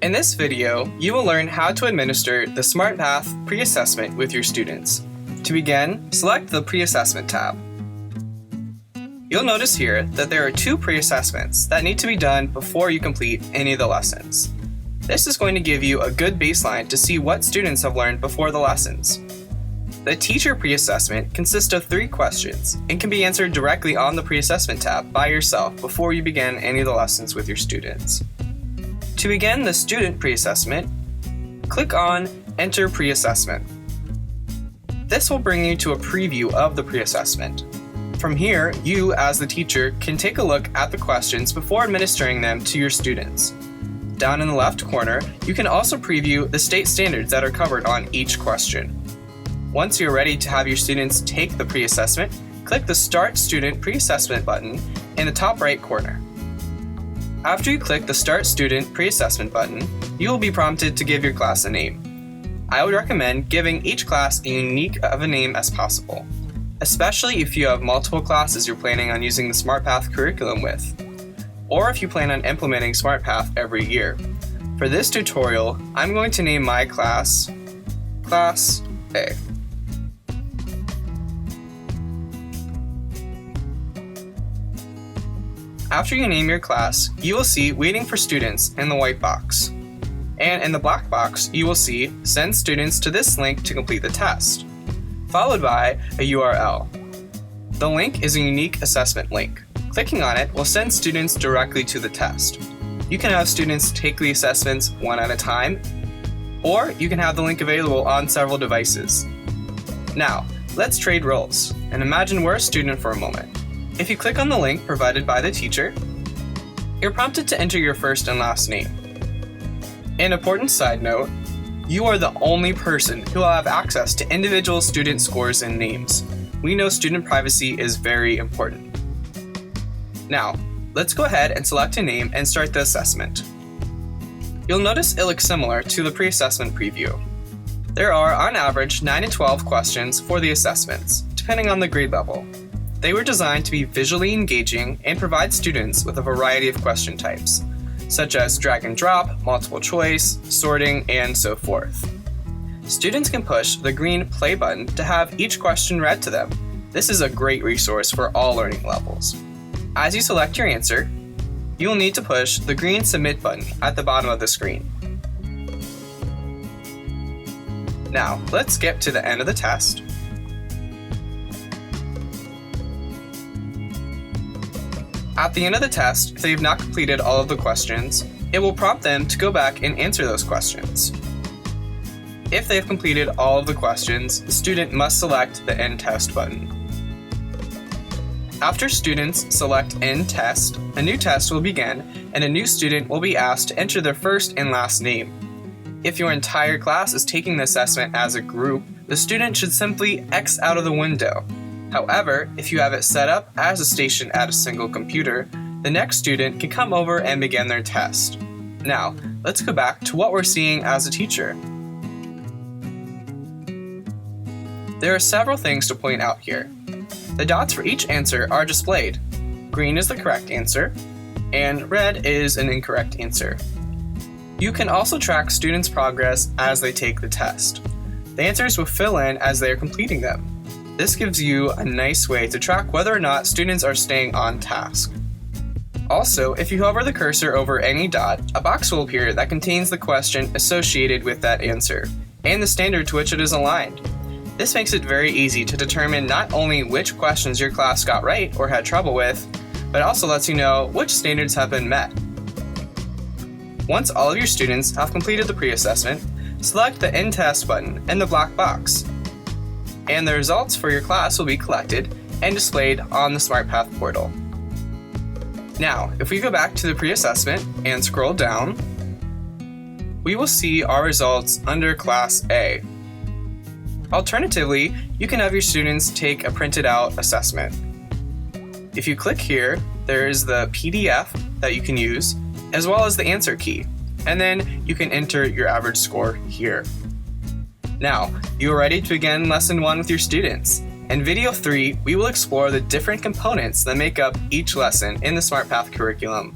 In this video, you will learn how to administer the martPath pre-assessment with your students. To begin, select the Pre-Assessment tab. You'll notice here that there are two pre-assessments that need to be done before you complete any of the lessons. This is going to give you a good baseline to see what students have learned before the lessons. The teacher pre-assessment consists of 3 questions and can be answered directly on the Pre-Assessment tab by yourself before you begin any of the lessons with your students. To begin the student pre-assessment, click on Enter Pre-Assessment. This will bring you to a preview of the pre-assessment. From here, you, as the teacher, can take a look at the questions before administering them to your students. Down in the left corner, you can also preview the state standards that are covered on each question. Once you're ready to have your students take the pre-assessment, click the Start Student Pre-Assessment button in the top right corner. After you click the Start Student Pre-Assessment button, you will be prompted to give your class a name. I would recommend giving each class a unique of a name as possible, especially if you have multiple classes you're planning on using the martPath curriculum with, or if you plan on implementing martPath every year. For this tutorial, I'm going to name my class, Class A. After you name your class, you will see Waiting for Students in the white box. And in the black box, you will see Send Students to this link to complete the test, followed by a URL. The link is a unique assessment link. Clicking on it will send students directly to the test. You can have students take the assessments one at a time, or you can have the link available on several devices. Now, let's trade roles, and imagine we're a student for a moment. If you click on the link provided by the teacher, you're prompted to enter your first and last name. An important side note, you are the only person who will have access to individual student scores and names. We know student privacy is very important. Now, let's go ahead and select a name and start the assessment. You'll notice it looks similar to the pre-assessment preview. There are, on average, 9 to 12 questions for the assessments, depending on the grade level. They were designed to be visually engaging and provide students with a variety of question types, such as drag and drop, multiple choice, sorting, and so forth. Students can push the green play button to have each question read to them. This is a great resource for all learning levels. As you select your answer, you will need to push the green submit button at the bottom of the screen. Now, let's skip to the end of the test. At the end of the test, if they have not completed all of the questions, it will prompt them to go back and answer those questions. If they have completed all of the questions, the student must select the End Test button. After students select End Test, a new test will begin and a new student will be asked to enter their first and last name. If your entire class is taking the assessment as a group, the student should simply X out of the window. However, if you have it set up as a station at a single computer, the next student can come over and begin their test. Now, let's go back to what we're seeing as a teacher. There are several things to point out here. The dots for each answer are displayed. Green is the correct answer, and red is an incorrect answer. You can also track students' progress as they take the test. The answers will fill in as they are completing them. This gives you a nice way to track whether or not students are staying on task. Also, if you hover the cursor over any dot, a box will appear that contains the question associated with that answer, and the standard to which it is aligned. This makes it very easy to determine not only which questions your class got right or had trouble with, but also lets you know which standards have been met. Once all of your students have completed the pre-assessment, select the End Test button in the black box, and the results for your class will be collected and displayed on the martPath portal. Now, if we go back to the pre-assessment and scroll down, we will see our results under Class A. Alternatively, you can have your students take a printed out assessment. If you click here, there is the PDF that you can use, as well as the answer key, and then you can enter your average score here. Now, you are ready to begin Lesson 1 with your students. In Video 3, we will explore the different components that make up each lesson in the martPath curriculum.